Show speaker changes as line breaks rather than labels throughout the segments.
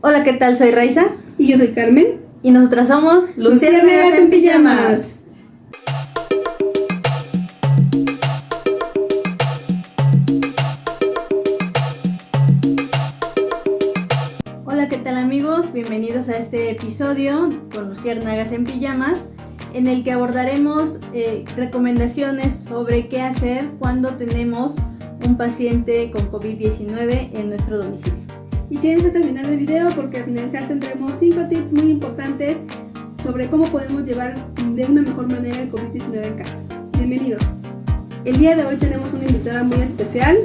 Hola, ¿qué tal? Soy Raiza.
Y yo soy Carmen.
Y nosotras somos
Luciérnagas en Pijamas.
Hola, ¿qué tal amigos? Bienvenidos a este episodio con Luciérnagas en Pijamas, en el que abordaremos recomendaciones sobre qué hacer cuando tenemos un paciente con COVID-19 en nuestro domicilio.
Y quédense hasta el final del video porque al finalizar tendremos 5 tips muy importantes sobre cómo podemos llevar de una mejor manera el COVID-19 en casa. Bienvenidos. El día de hoy tenemos una invitada muy especial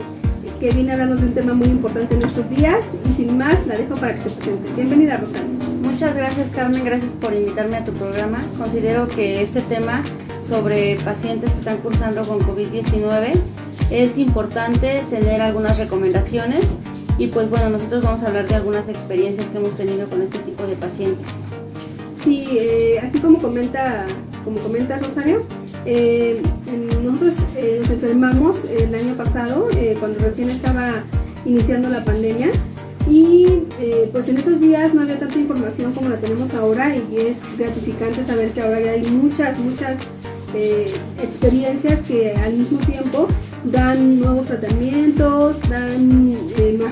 que viene a hablarnos de un tema muy importante en estos días y sin más la dejo para que se presente. Bienvenida, Rosario.
Muchas gracias, Carmen, gracias por invitarme a tu programa. Considero que este tema sobre pacientes que están cursando con COVID-19 es importante tener algunas recomendaciones y pues bueno, nosotros vamos a hablar de algunas experiencias que hemos tenido con este tipo de pacientes.
Sí, así como comenta Rosario, nosotros nos enfermamos el año pasado cuando recién estaba iniciando la pandemia y pues en esos días no había tanta información como la tenemos ahora y es gratificante saber que ahora ya hay muchas experiencias que al mismo tiempo dan nuevos tratamientos, dan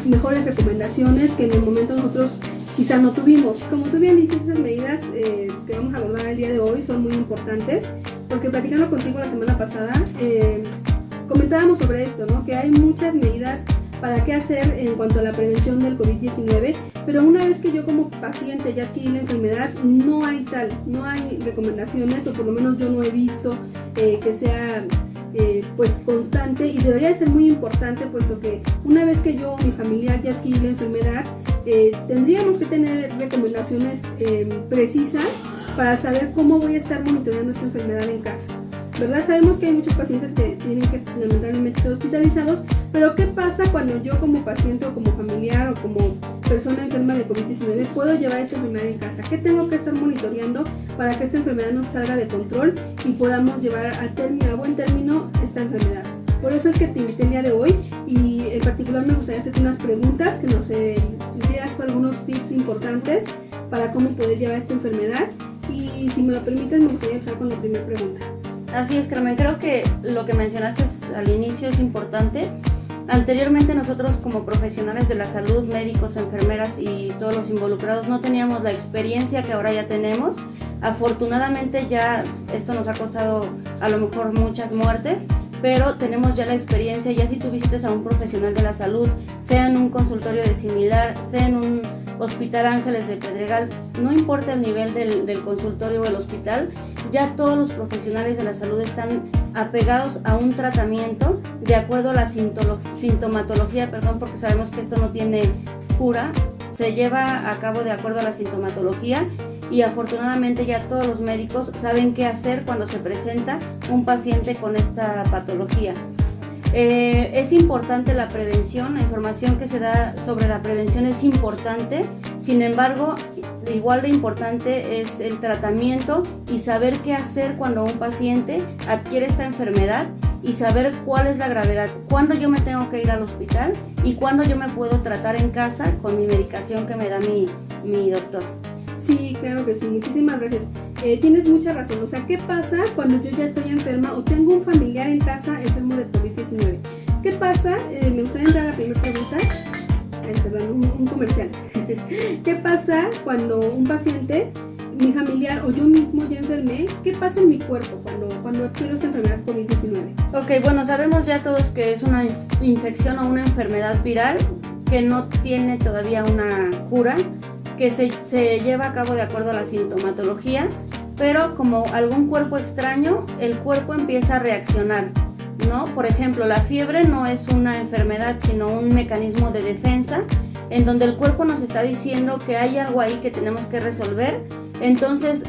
mejores recomendaciones que en el momento nosotros quizá no tuvimos. Como tú bien dices, esas medidas que vamos a abordar el día de hoy son muy importantes porque platicando contigo la semana pasada comentábamos sobre esto, ¿no? Que hay muchas medidas para qué hacer en cuanto a la prevención del COVID-19, pero una vez que yo como paciente ya adquirí la enfermedad, no hay recomendaciones, o por lo menos yo no he visto que sea pues constante, y debería de ser muy importante, puesto que una vez que yo o mi familiar ya adquirí la enfermedad, tendríamos que tener recomendaciones precisas para saber cómo voy a estar monitoreando esta enfermedad en casa, ¿verdad? Sabemos que hay muchos pacientes que tienen que lamentablemente ser hospitalizados, pero ¿qué pasa cuando yo como paciente o como familiar o como persona enferma de COVID-19 puedo llevar esta enfermedad en casa? ¿Qué tengo que estar monitoreando para que esta enfermedad no salga de control y podamos llevar a buen término esta enfermedad? Por eso es que te invité el día de hoy y en particular me gustaría hacerte unas preguntas, que nos dieras algunos tips importantes para cómo poder llevar esta enfermedad, y si me lo permites me gustaría empezar con la primera pregunta.
Así es, Carmen, creo que lo que mencionaste al inicio es importante. Anteriormente nosotros como profesionales de la salud, médicos, enfermeras y todos los involucrados no teníamos la experiencia que ahora ya tenemos. Afortunadamente ya esto nos ha costado a lo mejor muchas muertes, pero tenemos ya la experiencia. Ya si tú visitas a un profesional de la salud, sea en un consultorio de Similar, sea en un Hospital Ángeles de Pedregal, no importa el nivel del consultorio o el hospital, ya todos los profesionales de la salud están apegados a un tratamiento de acuerdo a la sintomatología, porque sabemos que esto no tiene cura, se lleva a cabo de acuerdo a la sintomatología, y afortunadamente ya todos los médicos saben qué hacer cuando se presenta un paciente con esta patología. Es importante la prevención, la información que se da sobre la prevención es importante, sin embargo, igual de importante es el tratamiento y saber qué hacer cuando un paciente adquiere esta enfermedad y saber cuál es la gravedad, cuándo yo me tengo que ir al hospital y cuándo yo me puedo tratar en casa con mi medicación que me da mi doctor.
Sí, claro que sí, muchísimas gracias. Tienes mucha razón, o sea, ¿qué pasa cuando yo ya estoy enferma o tengo un familiar en casa enfermo de COVID-19? ¿Qué pasa? Me gustaría entrar a la primera pregunta, un comercial. ¿Qué pasa cuando un paciente, mi familiar o yo mismo ya enfermé? ¿Qué pasa en mi cuerpo cuando adquiero esta enfermedad COVID-19?
Ok, bueno, sabemos ya todos que es una infección o una enfermedad viral que no tiene todavía una cura, que se lleva a cabo de acuerdo a la sintomatología, pero como algún cuerpo extraño, el cuerpo empieza a reaccionar, ¿no? Por ejemplo, la fiebre no es una enfermedad, sino un mecanismo de defensa, en donde el cuerpo nos está diciendo que hay algo ahí que tenemos que resolver. Entonces,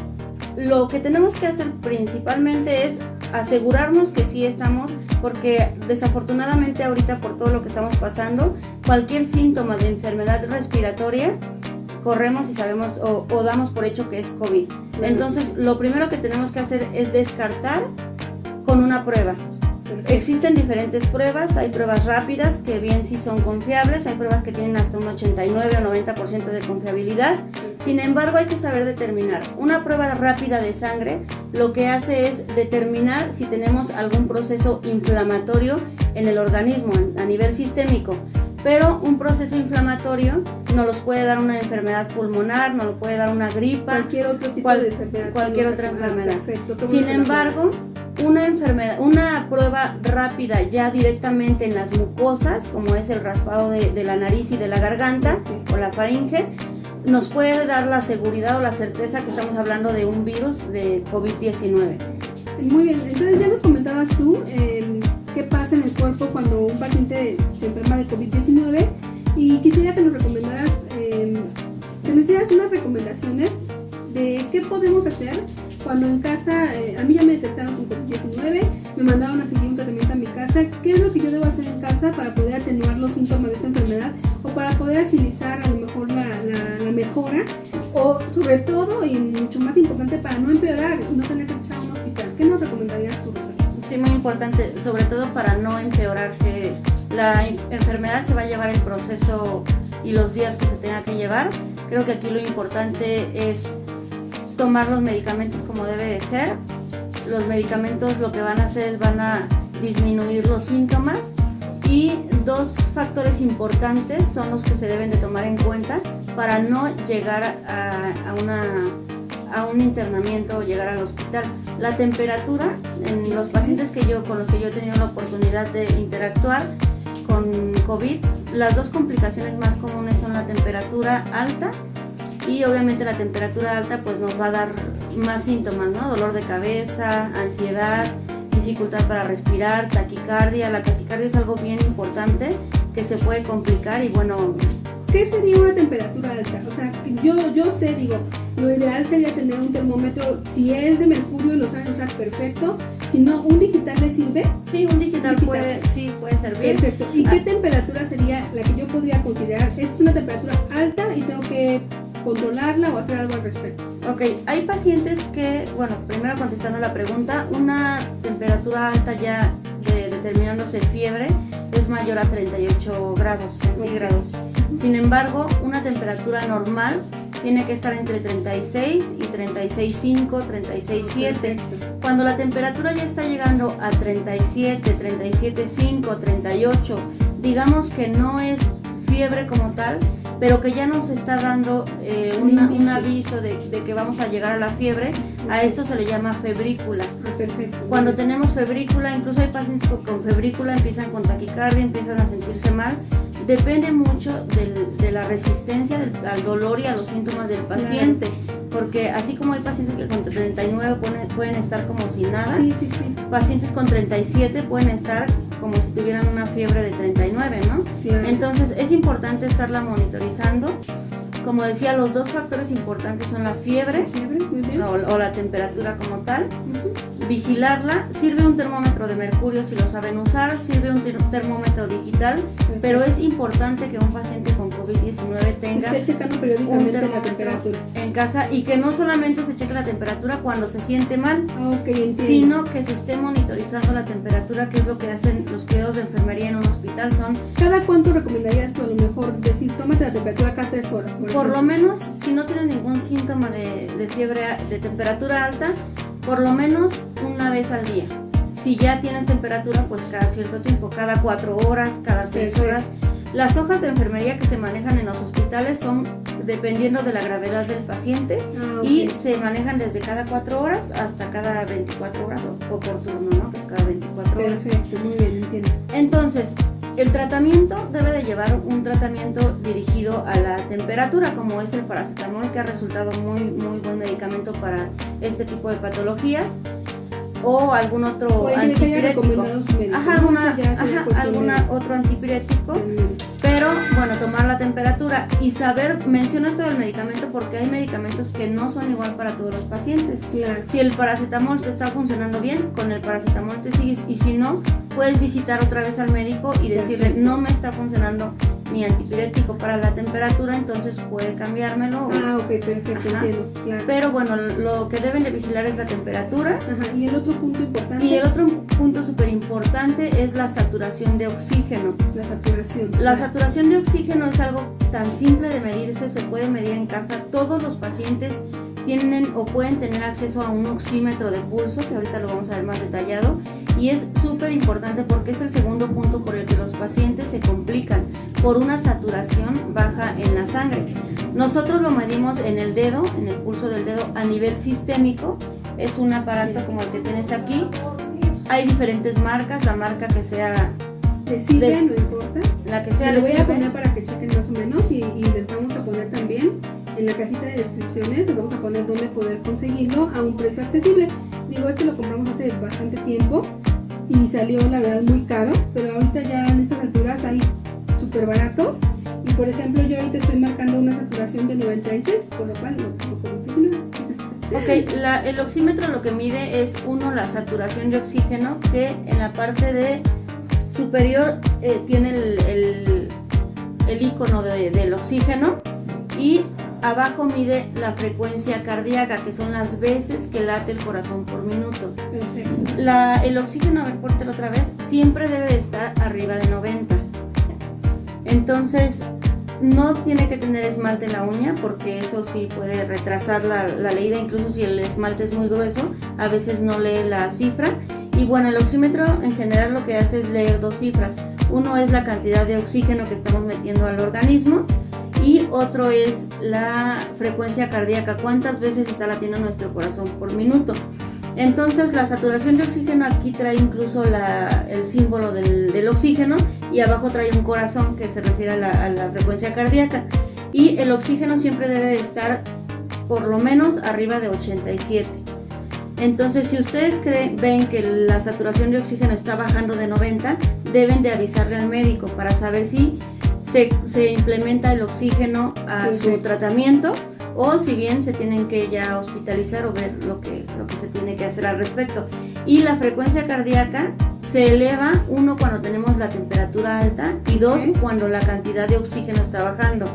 lo que tenemos que hacer principalmente es asegurarnos que sí estamos, porque desafortunadamente ahorita por todo lo que estamos pasando, cualquier síntoma de enfermedad respiratoria corremos y sabemos o damos por hecho que es COVID. Entonces, lo primero que tenemos que hacer es descartar con una prueba. Existen diferentes pruebas, hay pruebas rápidas que bien sí son confiables, hay pruebas que tienen hasta un 89 o 90% de confiabilidad. Sin embargo, hay que saber determinar. Una prueba rápida de sangre lo que hace es determinar si tenemos algún proceso inflamatorio en el organismo a nivel sistémico. Pero un proceso inflamatorio nos los puede dar una enfermedad pulmonar, nos lo puede dar una gripa,
cualquier otro tipo de enfermedad.
Cualquier otra enfermedad.
Perfecto.
Sin embargo, una prueba rápida ya directamente en las mucosas, como es el raspado de la nariz y de la garganta o la faringe, nos puede dar la seguridad o la certeza que estamos hablando de un virus de COVID-19.
Muy bien, entonces ya nos comentabas tú qué pasa en el cuerpo cuando un paciente se enferma de COVID-19 y quisiera que nos recomendaras, que nos hicieras unas recomendaciones de qué podemos hacer cuando en casa, a mí ya me detectaron con COVID-19, me mandaron a seguir un tratamiento a mi casa, qué es lo que yo debo hacer en casa para poder atenuar los síntomas de esta enfermedad o para poder agilizar a lo mejor la mejora o sobre todo y mucho más importante para no empeorar y no tener que echar a un hospital. ¿Qué nos recomendarías tú, Rosa?
Sí, muy importante, sobre todo para no empeorar, que la enfermedad se va a llevar el proceso y los días que se tenga que llevar. Creo que aquí lo importante es tomar los medicamentos como debe de ser. Los medicamentos lo que van a hacer es van a disminuir los síntomas y dos factores importantes son los que se deben de tomar en cuenta para no llegar a un internamiento o llegar al hospital. La temperatura en los pacientes con los que yo he tenido la oportunidad de interactuar con COVID, las dos complicaciones más comunes son la temperatura alta y obviamente la temperatura alta pues nos va a dar más síntomas, ¿no? Dolor de cabeza, ansiedad, dificultad para respirar, taquicardia. La taquicardia es algo bien importante que se puede complicar y bueno...
¿Qué sería una temperatura alta? O sea, yo sé, lo ideal sería tener un termómetro, si es de mercurio y lo saben usar, perfecto. Si no, ¿un digital le sirve?
Sí, un digital. Puede servir.
Perfecto. ¿Y qué temperatura sería la que yo podría considerar? Esta es una temperatura alta y tengo que controlarla o hacer algo al respecto.
Ok, hay pacientes que, bueno, primero contestando la pregunta, una temperatura alta ya determinándose fiebre es mayor a 38 grados centígrados. Sin embargo, una temperatura normal tiene que estar entre 36 y 36.5, 36.7. Cuando la temperatura ya está llegando a 37, 37.5, 38, digamos que no es fiebre como tal, pero que ya nos está dando un aviso de que vamos a llegar a la fiebre, a esto se le llama febrícula.
Perfecto.
Cuando tenemos febrícula, incluso hay pacientes con febrícula, empiezan con taquicardia, empiezan a sentirse mal. Depende mucho de la resistencia al dolor y a los síntomas del paciente, porque así como hay pacientes que con 39 pueden estar como sin nada, pacientes con 37 pueden estar como si tuvieran una fiebre de 39, ¿no? Claro. Entonces es importante estarla monitorizando. Como decía, los dos factores importantes son la fiebre o la temperatura como tal. Vigilarla. Sirve un termómetro de mercurio si lo saben usar, sirve un termómetro digital, pero es importante que un paciente con COVID-19 tenga
se esté checando periódicamente la temperatura
en casa y que no solamente se cheque la temperatura cuando se siente mal,
entiendo.
sino que se esté monitorizando la temperatura, que es lo que hacen los cuidados de enfermería en un hospital.
¿Cada cuánto recomendarías tú a lo mejor decir, tómate la temperatura cada 3 horas?
Por lo menos, si no tienes ningún síntoma de fiebre, de temperatura alta, por lo menos una vez al día. Si ya tienes temperatura, pues cada cierto tiempo, cada 4 horas, cada 6 horas. Las hojas de enfermería que se manejan en los hospitales son dependiendo de la gravedad del paciente y se manejan desde cada 4 horas hasta cada 24 horas o por turno, ¿no? Que es cada 24 horas.
Perfecto, muy bien, entiendo.
Entonces, el tratamiento debe de llevar un tratamiento dirigido a la temperatura, como es el paracetamol, que ha resultado muy buen medicamento para este tipo de patologías, o algún otro antipirético. Algún otro antipirético, pero bueno, tomar la temperatura y saber, menciono esto del medicamento porque hay medicamentos que no son igual para todos los pacientes.
Claro.
Si el paracetamol te está funcionando bien, con el paracetamol te sigues, y si no, puedes visitar otra vez al médico y decirle, no me está funcionando mi antipirético para la temperatura, entonces puede cambiármelo.
Ok, perfecto,
Ajá.
entiendo, claro.
Pero bueno, lo que deben de vigilar es la temperatura.
Ajá, y el otro punto importante,
Y el otro punto súper importante es la saturación de oxígeno.
la saturación.
La saturación de oxígeno es algo tan simple de medirse, se puede medir en casa. Todos los pacientes tienen o pueden tener acceso a un oxímetro de pulso, que ahorita lo vamos a ver más detallado, y es súper importante porque es el segundo punto por el que los pacientes se complican, por una saturación baja en la sangre. Nosotros lo medimos en el dedo, en el pulso del dedo a nivel sistémico. Es un aparato como el que tienes aquí. Hay diferentes marcas, la marca que sea,
¿Le sirve? No importa.
la que sea
Se lo voy
le
a
sirve.
poner para que chequen más o menos y les vamos a poner también en la cajita de descripciones, les vamos a poner dónde poder conseguirlo a un precio accesible. Digo, este lo compramos hace bastante tiempo y salió la verdad muy caro, pero ahorita ya en estas alturas hay súper baratos. Y por ejemplo, yo ahorita estoy marcando una saturación de 96, por lo cual no 19.
Ok, el oxímetro lo que mide es, uno, la saturación de oxígeno, que en la parte de superior tiene el icono del oxígeno, y abajo mide la frecuencia cardíaca, que son las veces que late el corazón por minuto.
Perfecto.
El oxígeno, a ver, póntelo otra vez, siempre debe de estar arriba de 90. Entonces, no tiene que tener esmalte en la uña, porque eso sí puede retrasar la leída, incluso si el esmalte es muy grueso, a veces no lee la cifra. Y bueno, el oxímetro en general lo que hace es leer dos cifras. Uno es la cantidad de oxígeno que estamos metiendo al organismo, y otro es la frecuencia cardíaca, cuántas veces está latiendo nuestro corazón por minuto. Entonces la saturación de oxígeno aquí trae incluso el símbolo del oxígeno, y abajo trae un corazón que se refiere a la frecuencia cardíaca, y el oxígeno siempre debe de estar por lo menos arriba de 87. Entonces, si ustedes ven que la saturación de oxígeno está bajando de 90, deben de avisarle al médico para saber si se implementa el oxígeno a su tratamiento, o si bien se tienen que ya hospitalizar o ver lo que se tiene que hacer al respecto. Y la frecuencia cardíaca se eleva, uno, cuando tenemos la temperatura alta, y dos, cuando la cantidad de oxígeno está bajando.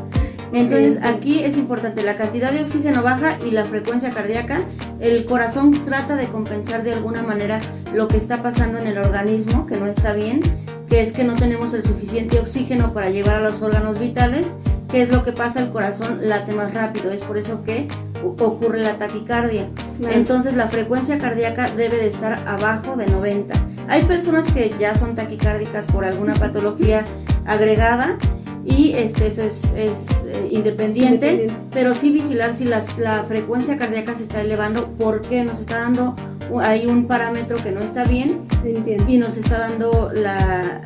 Entonces aquí es importante, la cantidad de oxígeno baja y la frecuencia cardíaca. El corazón trata de compensar de alguna manera lo que está pasando en el organismo, que no está bien, que es que no tenemos el suficiente oxígeno para llevar a los órganos vitales. ¿Qué es lo que pasa? El corazón late más rápido, es por eso que ocurre la taquicardia.
Claro.
Entonces la frecuencia cardíaca debe de estar abajo de 90. Hay personas que ya son taquicárdicas por alguna patología agregada, y eso es independiente, pero sí vigilar si la frecuencia cardíaca se está elevando, porque nos está dando hay un parámetro que no está bien.
Entiendo.
Y nos está dando la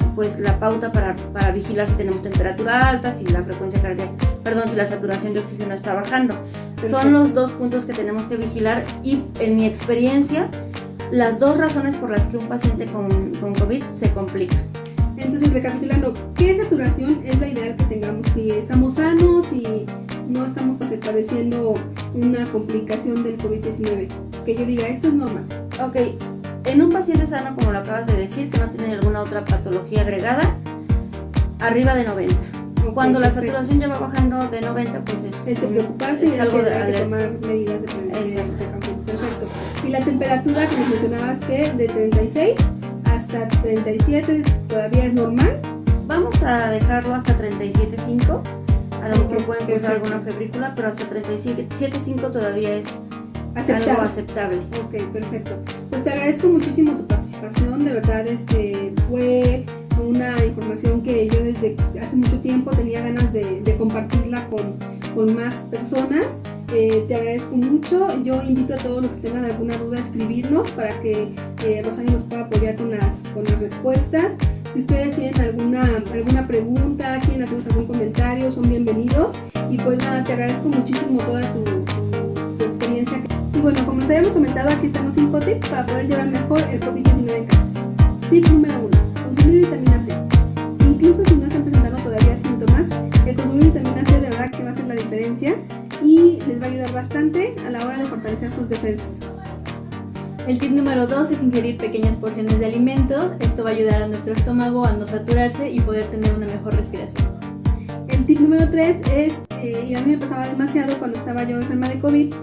pauta para vigilar si tenemos temperatura alta, si la frecuencia cardíaca, si la saturación de oxígeno está bajando.
Perfecto.
Son los dos puntos que tenemos que vigilar, y en mi experiencia, las dos razones por las que un paciente con COVID se complica.
Entonces, recapitulando, ¿qué saturación es la ideal que tengamos? Si estamos sanos y no estamos padeciendo una complicación del COVID-19. Que yo diga, esto es normal.
Ok, en un paciente sano, como lo acabas de decir, que no tiene alguna otra patología agregada, arriba de 90.
Okay,
Cuando la
perfecto.
saturación ya va bajando de 90, pues
Es de preocuparse y
es
hay
algo de
que
alerta.
tomar medidas de prevención.
Exacto.
Perfecto. Y la temperatura que nos mencionabas, que de 36 hasta 37 todavía es normal.
Vamos a dejarlo hasta 37.5. A lo
Ok,
mejor pueden
perfecto.
causar alguna febrícula, pero hasta 37.5 todavía es
Aceptable.
algo aceptable.
Ok, perfecto. Pues te agradezco muchísimo tu participación, de verdad fue una información que yo desde hace mucho tiempo tenía ganas de compartirla con más personas. Te agradezco mucho. Yo invito a todos los que tengan alguna duda a escribirnos para que Rosario nos pueda apoyar con las respuestas. Si ustedes tienen alguna pregunta, quieren hacernos algún comentario, son bienvenidos. Y pues nada, te agradezco muchísimo toda tu experiencia. Y bueno, como les habíamos comentado, aquí estamos 5 tips para poder llevar mejor el COVID-19 en casa. Tip número 1, consumir vitamina C. Incluso si no están presentando todavía síntomas, el consumir vitamina C de verdad que va a hacer la diferencia y les va a ayudar bastante a la hora de fortalecer sus defensas.
El tip número 2 es ingerir pequeñas porciones de alimento. Esto va a ayudar a nuestro estómago a no saturarse y poder tener una mejor respiración.
El tip número 3 es, y a mí me pasaba demasiado cuando estaba yo enferma de COVID,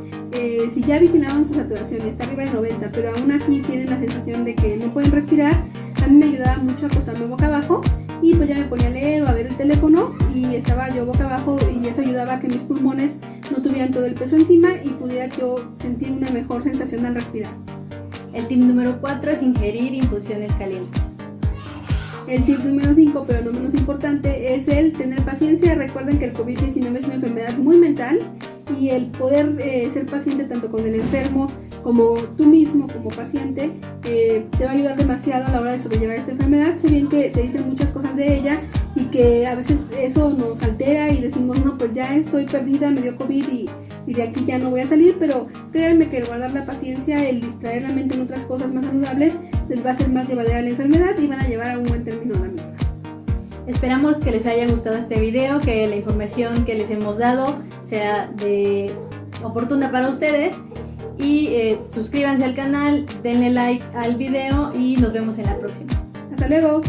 si ya vigilaban su saturación y está arriba de 90, pero aún así tienen la sensación de que no pueden respirar, a mí me ayudaba mucho a acostarme boca abajo y pues ya me ponía a leer o a ver el teléfono y estaba yo boca abajo y eso ayudaba a que mis pulmones no tuvieran todo el peso encima y pudiera yo sentir una mejor sensación al respirar.
El tip número 4 es ingerir infusiones calientes.
El tip número 5, pero no menos importante, es el tener paciencia. Recuerden que el COVID-19 es una enfermedad muy mental y el poder ser paciente tanto con el enfermo como tú mismo como paciente te va a ayudar demasiado a la hora de sobrellevar esta enfermedad. Sé bien que se dicen muchas cosas de ella y que a veces eso nos altera y decimos, no, pues ya estoy perdida, me dio COVID y de aquí ya no voy a salir, pero créanme que el guardar la paciencia, el distraer la mente en otras cosas más saludables, les va a hacer más llevadera la enfermedad y van a llevar a un buen término la misma.
Esperamos que les haya gustado este video, que la información que les hemos dado sea oportuna para ustedes y suscríbanse al canal, denle like al video y nos vemos en la próxima.
Hasta luego.